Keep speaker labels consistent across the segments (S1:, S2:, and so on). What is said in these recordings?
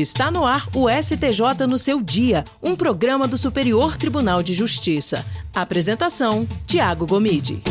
S1: Está no ar o STJ no seu dia, um programa do Superior Tribunal de Justiça. Apresentação, Tiago Gomide.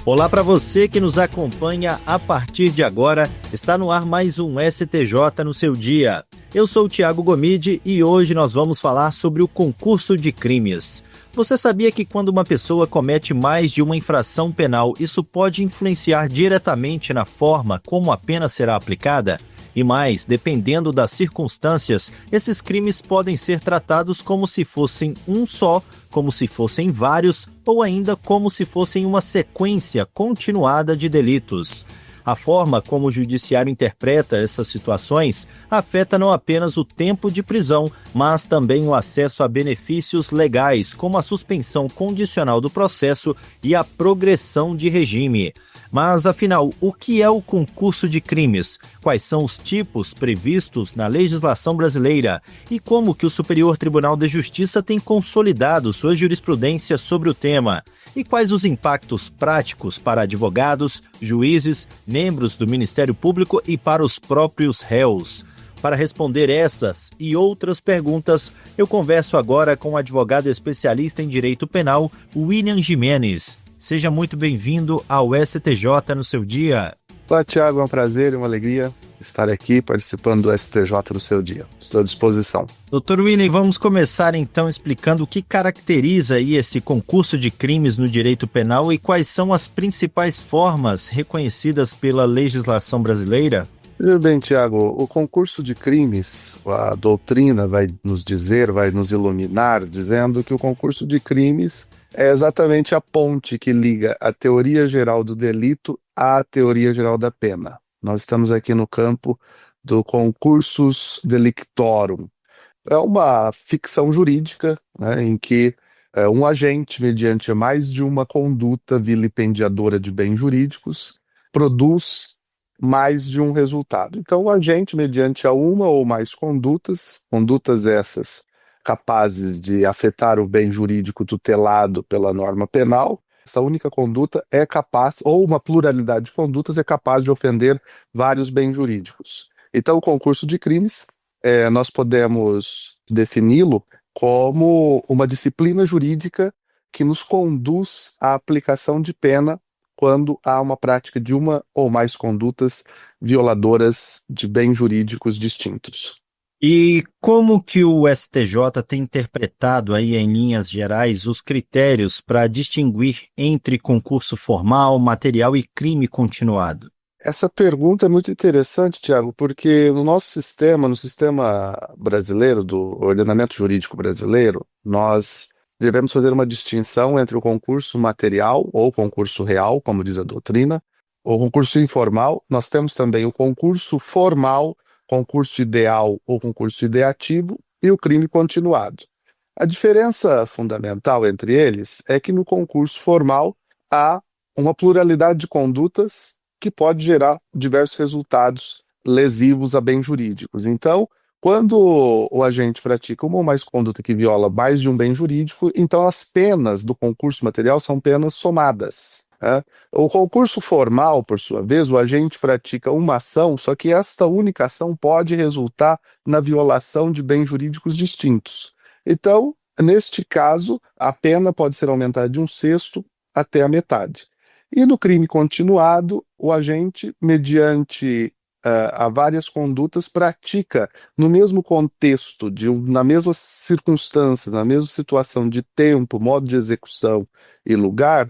S2: Olá para você que nos acompanha a partir de agora. Está no ar mais um STJ no seu dia. Eu sou o Tiago Gomide e hoje nós vamos falar sobre o concurso de crimes. Você sabia que quando uma pessoa comete mais de uma infração penal, isso pode influenciar diretamente na forma como a pena será aplicada? E mais, dependendo das circunstâncias, esses crimes podem ser tratados como se fossem um só, como se fossem vários ou ainda como se fossem uma sequência continuada de delitos. A forma como o judiciário interpreta essas situações afeta não apenas o tempo de prisão, mas também o acesso a benefícios legais, como a suspensão condicional do processo e a progressão de regime. Mas, afinal, o que é o concurso de crimes? Quais são os tipos previstos na legislação brasileira? E como que o Superior Tribunal de Justiça tem consolidado sua jurisprudência sobre o tema? E quais os impactos práticos para advogados, juízes, membros do Ministério Público e para os próprios réus? Para responder essas e outras perguntas, eu converso agora com o advogado especialista em direito penal, William Gimenez. Seja muito bem-vindo ao STJ no seu dia.
S3: Olá, Tiago, é um prazer e uma alegria estar aqui participando do STJ no seu dia. Estou à disposição.
S2: Dr. William, vamos começar então explicando o que caracteriza aí esse concurso de crimes no direito penal e quais são as principais formas reconhecidas pela legislação brasileira.
S3: Veja bem, Tiago, o concurso de crimes, a doutrina vai nos dizer, vai nos iluminar, dizendo que o concurso de crimes é exatamente a ponte que liga a teoria geral do delito à teoria geral da pena. Nós estamos aqui no campo do concursus delictorum. É uma ficção jurídica, né, em que um agente, mediante mais de uma conduta vilipendiadora de bens jurídicos, produz mais de um resultado. Então, o agente, mediante a uma ou mais condutas essas capazes de afetar o bem jurídico tutelado pela norma penal, essa única conduta é capaz, ou uma pluralidade de condutas, é capaz de ofender vários bens jurídicos. Então, o concurso de crimes, nós podemos defini-lo como uma disciplina jurídica que nos conduz à aplicação de pena quando há uma prática de uma ou mais condutas violadoras de bens jurídicos distintos.
S2: E como que o STJ tem interpretado aí em linhas gerais os critérios para distinguir entre concurso formal, material e crime continuado?
S3: Essa pergunta é muito interessante, Tiago, porque no nosso sistema, no sistema brasileiro, do ordenamento jurídico brasileiro, nós devemos fazer uma distinção entre o concurso material ou concurso real, como diz a doutrina, o concurso informal. Nós temos também o concurso formal, concurso ideal ou concurso ideativo e o crime continuado. A diferença fundamental entre eles é que no concurso formal há uma pluralidade de condutas que pode gerar diversos resultados lesivos a bens jurídicos. Então, quando o agente pratica uma ou mais conduta que viola mais de um bem jurídico, então as penas do concurso material são penas somadas. O concurso formal, por sua vez, o agente pratica uma ação, só que esta única ação pode resultar na violação de bens jurídicos distintos. Então, neste caso, a pena pode ser aumentada de 1/6 até a metade. E no crime continuado, o agente, mediante a várias condutas, pratica no mesmo contexto, na mesma circunstâncias, na mesma situação de tempo, modo de execução e lugar,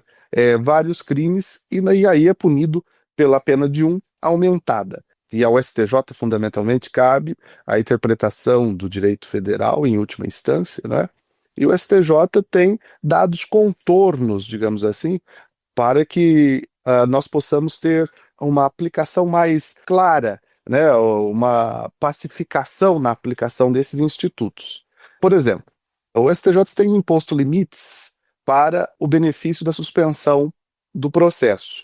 S3: vários crimes, e aí é punido pela pena de 1 aumentada. E ao STJ, fundamentalmente, cabe a interpretação do direito federal, em última instância, né? E o STJ tem dado os contornos, digamos assim, para que nós possamos ter uma aplicação mais clara, né? Uma pacificação na aplicação desses institutos. Por exemplo, o STJ tem imposto limites para o benefício da suspensão do processo.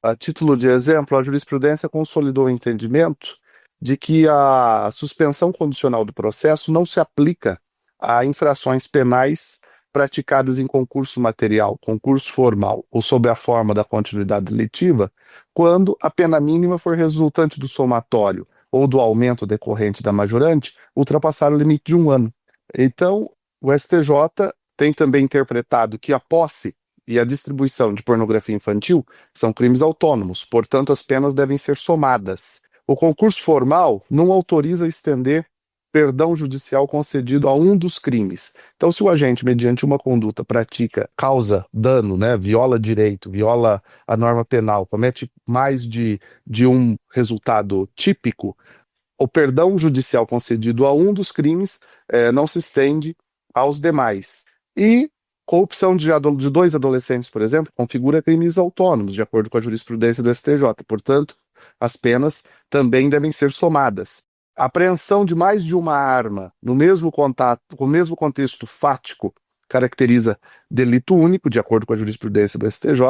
S3: A título de exemplo, a jurisprudência consolidou o entendimento de que a suspensão condicional do processo não se aplica a infrações penais praticadas em concurso material, concurso formal ou sob a forma da continuidade delitiva, quando a pena mínima for resultante do somatório ou do aumento decorrente da majorante ultrapassaram o limite de 1 ano. Então, o STJ tem também interpretado que a posse e a distribuição de pornografia infantil são crimes autônomos, portanto, as penas devem ser somadas. O concurso formal não autoriza estender perdão judicial concedido a um dos crimes. Então, se o agente, mediante uma conduta, causa dano, né, viola direito, viola a norma penal, comete mais de um resultado típico, o perdão judicial concedido a um dos crimes não se estende aos demais. E corrupção de 2 adolescentes, por exemplo, configura crimes autônomos, de acordo com a jurisprudência do STJ. Portanto, as penas também devem ser somadas. A apreensão de mais de uma arma no mesmo contexto fático caracteriza delito único, de acordo com a jurisprudência do STJ.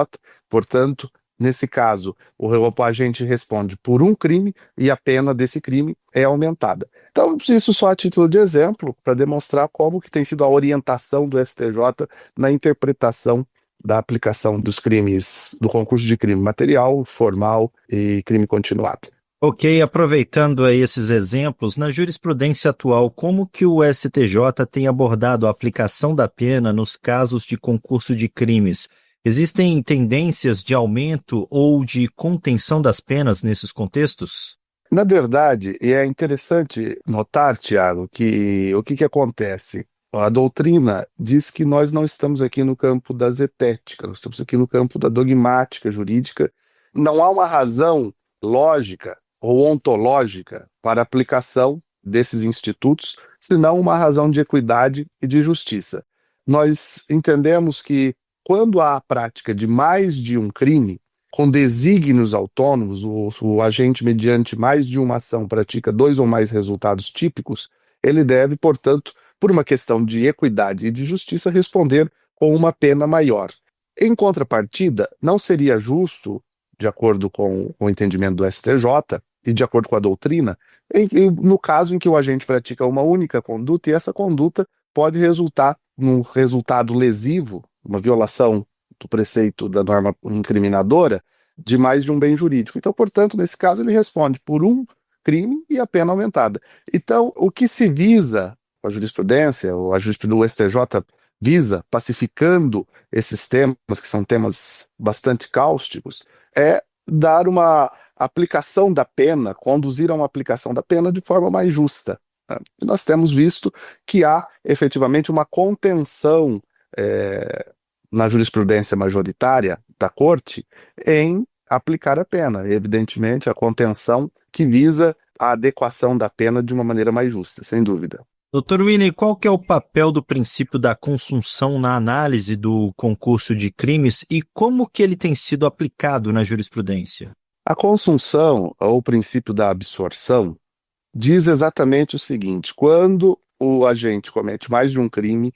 S3: Portanto, nesse caso, o agente responde por um crime e a pena desse crime é aumentada. Então, isso só a título de exemplo, para demonstrar como que tem sido a orientação do STJ na interpretação da aplicação dos crimes, do concurso de crime material, formal e crime continuado.
S2: Ok, aproveitando aí esses exemplos, na jurisprudência atual, como que o STJ tem abordado a aplicação da pena nos casos de concurso de crimes? Existem tendências de aumento ou de contenção das penas nesses contextos?
S3: Na verdade, é interessante notar, Tiago, que o que acontece? A doutrina diz que nós não estamos aqui no campo da zetética, nós estamos aqui no campo da dogmática jurídica. Não há uma razão lógica ou ontológica para a aplicação desses institutos, senão uma razão de equidade e de justiça. Nós entendemos que quando há a prática de mais de um crime, com desígnios autônomos, o agente, mediante mais de uma ação, pratica 2 ou mais resultados típicos, ele deve, portanto, por uma questão de equidade e de justiça, responder com uma pena maior. Em contrapartida, não seria justo, de acordo com o entendimento do STJ e de acordo com a doutrina, no caso em que o agente pratica uma única conduta e essa conduta pode resultar num resultado lesivo, uma violação do preceito da norma incriminadora, de mais de um bem jurídico. Então, portanto, nesse caso, ele responde por um crime e a pena aumentada. Então, o que se visa, a jurisprudência, ou a jurisprudência do STJ visa, pacificando esses temas, que são temas bastante cáusticos, é dar uma aplicação da pena, conduzir a uma aplicação da pena de forma mais justa. E nós temos visto que há, efetivamente, uma contenção na jurisprudência majoritária da Corte em aplicar a pena. Evidentemente, a contenção que visa a adequação da pena de uma maneira mais justa, sem dúvida.
S2: Dr. Willy, qual que é o papel do princípio da consunção na análise do concurso de crimes e como que ele tem sido aplicado na jurisprudência?
S3: A consunção, ou o princípio da absorção, diz exatamente o seguinte: quando o agente comete mais de um crime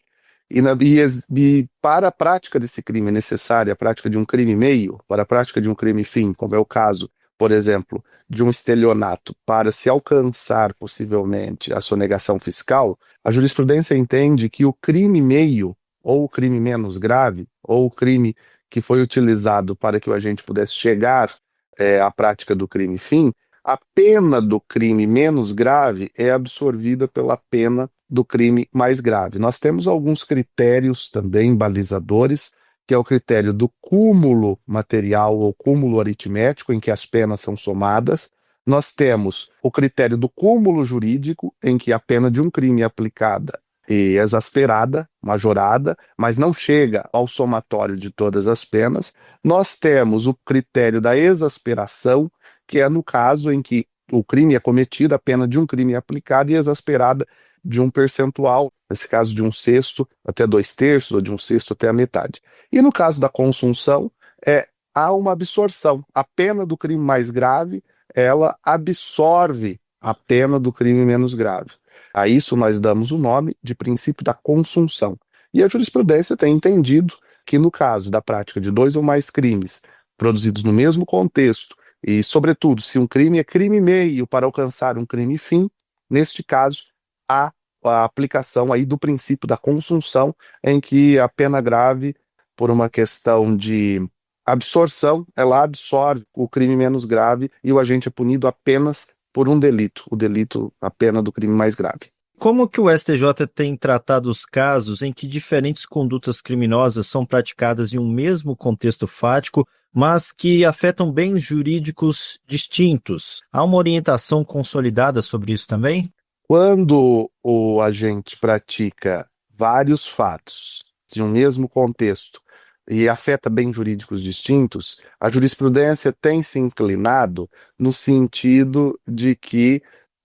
S3: e para a prática desse crime é necessária a prática de um crime meio, para a prática de um crime fim, como é o caso, por exemplo, de um estelionato, para se alcançar possivelmente a sonegação fiscal, a jurisprudência entende que o crime meio, ou o crime menos grave, ou o crime que foi utilizado para que o agente pudesse chegar à prática do crime fim, a pena do crime menos grave é absorvida pela pena do crime mais grave. Nós temos alguns critérios também balizadores, que é o critério do cúmulo material ou cúmulo aritmético, em que as penas são somadas. Nós temos o critério do cúmulo jurídico, em que a pena de um crime é aplicada e exasperada, majorada, mas não chega ao somatório de todas as penas. Nós temos o critério da exasperação, que é no caso em que o crime é cometido, a pena de um crime é aplicada e exasperada de um percentual, nesse caso de 1/6 até 2/3, ou de 1/6 até a metade. E no caso da consunção, há uma absorção. A pena do crime mais grave, ela absorve a pena do crime menos grave. A isso nós damos o nome de princípio da consunção. E a jurisprudência tem entendido que no caso da prática de 2 ou mais crimes produzidos no mesmo contexto, e sobretudo se um crime é crime meio para alcançar um crime fim, neste caso há a aplicação aí do princípio da consunção, em que a pena grave, por uma questão de absorção, ela absorve o crime menos grave e o agente é punido apenas por um delito, a pena do crime mais grave.
S2: Como que o STJ tem tratado os casos em que diferentes condutas criminosas são praticadas em um mesmo contexto fático, mas que afetam bens jurídicos distintos? Há uma orientação consolidada sobre isso também?
S3: Quando o agente pratica vários fatos de um mesmo contexto e afeta bens jurídicos distintos, a jurisprudência tem se inclinado no sentido de que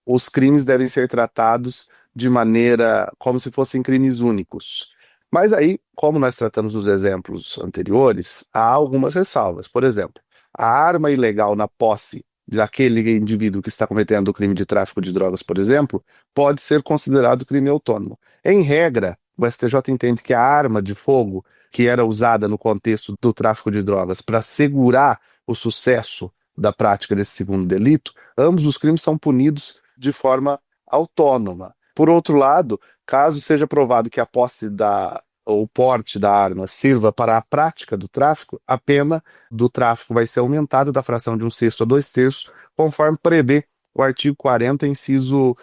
S3: os crimes devem ser tratados de maneira como se fossem crimes únicos. Mas aí, como nós tratamos nos exemplos anteriores, há algumas ressalvas. Por exemplo, a arma ilegal na posse daquele indivíduo que está cometendo o crime de tráfico de drogas, por exemplo, pode ser considerado crime autônomo. Em regra, o STJ entende que a arma de fogo que era usada no contexto do tráfico de drogas para assegurar o sucesso da prática desse segundo delito, ambos os crimes são punidos de forma autônoma. Por outro lado, caso seja provado que a posse ou porte da arma sirva para a prática do tráfico, a pena do tráfico vai ser aumentada da fração de 1/6 a 2/3, conforme prevê o artigo 40, inciso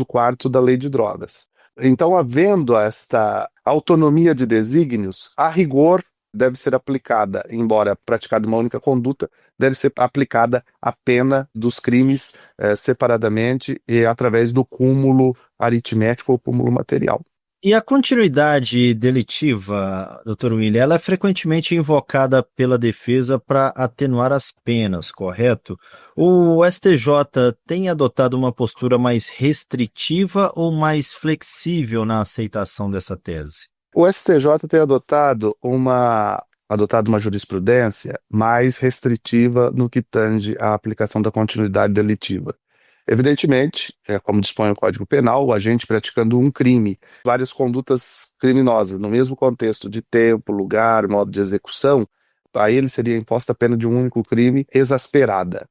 S3: 4º da Lei de Drogas. Então, havendo esta autonomia de desígnios, a rigor deve ser aplicada, embora praticada uma única conduta, deve ser aplicada a pena dos crimes separadamente e através do cúmulo aritmético ou cúmulo material.
S2: E a continuidade delitiva, doutor William, ela é frequentemente invocada pela defesa para atenuar as penas, correto? O STJ tem adotado uma postura mais restritiva ou mais flexível na aceitação dessa tese?
S3: O STJ tem adotado uma jurisprudência mais restritiva no que tange à aplicação da continuidade delitiva. Evidentemente, como dispõe o Código Penal, o agente praticando um crime, várias condutas criminosas, no mesmo contexto de tempo, lugar, modo de execução, a ele seria imposta a pena de um único crime exasperada.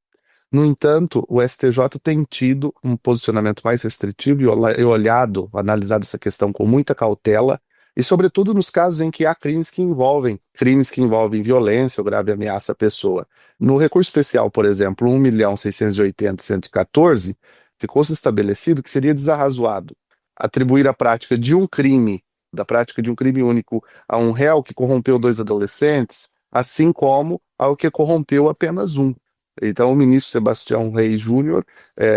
S3: No entanto, o STJ tem tido um posicionamento mais restritivo e analisado essa questão com muita cautela, e sobretudo nos casos em que há crimes que envolvem violência ou grave ameaça à pessoa. No recurso especial, por exemplo, 1.680.114, ficou-se estabelecido que seria desarrazoado atribuir a prática de um crime único a um réu que corrompeu 2 adolescentes, assim como ao que corrompeu apenas um. Então, o ministro Sebastião Reis Júnior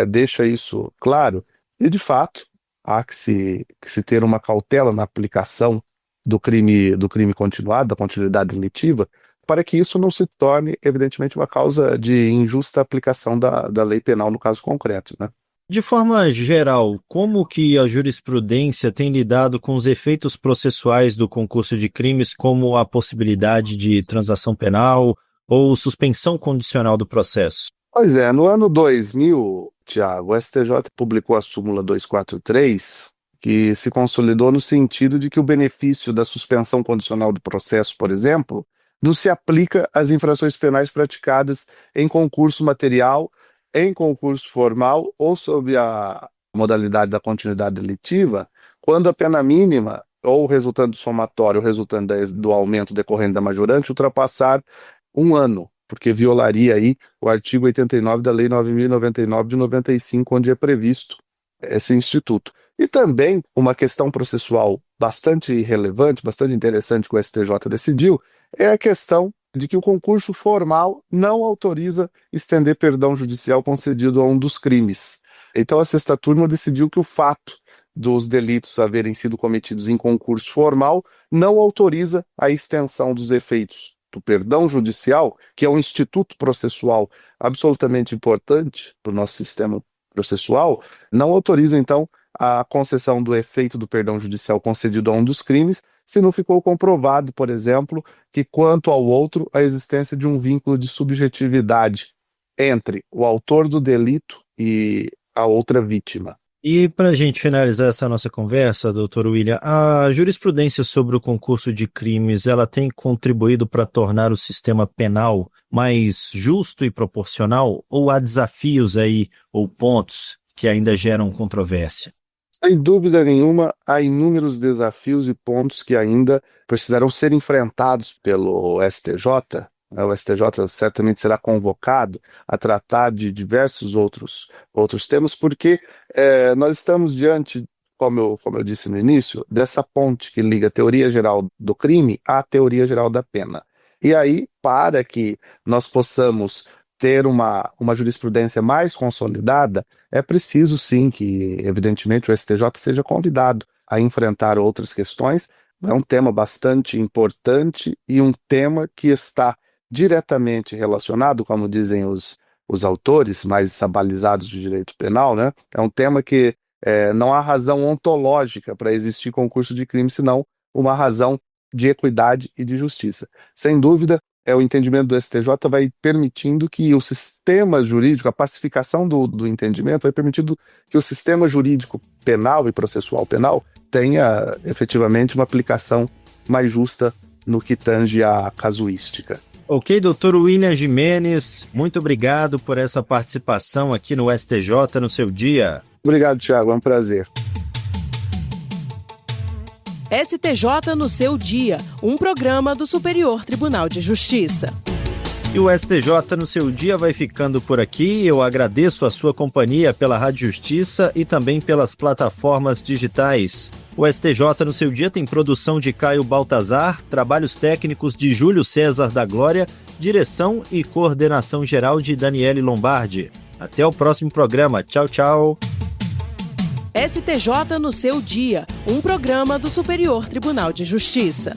S3: deixa isso claro, e de fato, há que se ter uma cautela na aplicação do crime continuado, da continuidade delitiva, para que isso não se torne, evidentemente, uma causa de injusta aplicação da lei penal no caso concreto, né?
S2: De forma geral, como que a jurisprudência tem lidado com os efeitos processuais do concurso de crimes, como a possibilidade de transação penal ou suspensão condicional do processo?
S3: Pois é, no ano 2000, Tiago, o STJ publicou a súmula 243, que se consolidou no sentido de que o benefício da suspensão condicional do processo, por exemplo, não se aplica às infrações penais praticadas em concurso material, em concurso formal ou sob a modalidade da continuidade delitiva, quando a pena mínima, ou resultante do somatório, ou resultante do aumento decorrente da majorante, ultrapassar 1 ano, porque violaria aí o artigo 89 da Lei 9.099 de 95, onde é previsto esse instituto. E também uma questão processual bastante relevante, bastante interessante que o STJ decidiu, é a questão de que o concurso formal não autoriza estender perdão judicial concedido a um dos crimes. Então a sexta turma decidiu que o fato dos delitos haverem sido cometidos em concurso formal não autoriza a extensão dos efeitos do perdão judicial, que é um instituto processual absolutamente importante para o nosso sistema processual, não autoriza, então, a concessão do efeito do perdão judicial concedido a um dos crimes, se não ficou comprovado, por exemplo, que quanto ao outro, a existência de um vínculo de subjetividade entre o autor do delito e a outra vítima.
S2: E para a gente finalizar essa nossa conversa, doutor William, a jurisprudência sobre o concurso de crimes, ela tem contribuído para tornar o sistema penal mais justo e proporcional, ou há desafios aí, ou pontos que ainda geram controvérsia?
S3: Sem dúvida nenhuma, há inúmeros desafios e pontos que ainda precisarão ser enfrentados pelo STJ O STJ certamente será convocado a tratar de diversos outros temas, porque nós estamos diante, como eu disse no início, dessa ponte que liga a teoria geral do crime à teoria geral da pena. E aí, para que nós possamos ter uma jurisprudência mais consolidada, é preciso sim que, evidentemente, o STJ seja convidado a enfrentar outras questões. É um tema bastante importante e um tema que está diretamente relacionado, como dizem os autores mais abalizados do direito penal, né? É um tema que não há razão ontológica para existir concurso de crime, senão uma razão de equidade e de justiça. Sem dúvida, o entendimento do STJ vai permitindo que o sistema jurídico, a pacificação do entendimento, vai permitindo que o sistema jurídico penal e processual penal tenha efetivamente uma aplicação mais justa no que tange à casuística.
S2: Ok, doutor William Gimenez, muito obrigado por essa participação aqui no STJ no seu dia.
S3: Obrigado, Tiago, é um prazer.
S1: STJ no seu dia, um programa do Superior Tribunal de Justiça.
S2: E o STJ no seu dia vai ficando por aqui. Eu agradeço a sua companhia pela Rádio Justiça e também pelas plataformas digitais. O STJ no seu dia tem produção de Caio Baltazar, trabalhos técnicos de Júlio César da Glória, direção e coordenação geral de Daniele Lombardi. Até o próximo programa. Tchau, tchau.
S1: STJ no seu dia, um programa do Superior Tribunal de Justiça.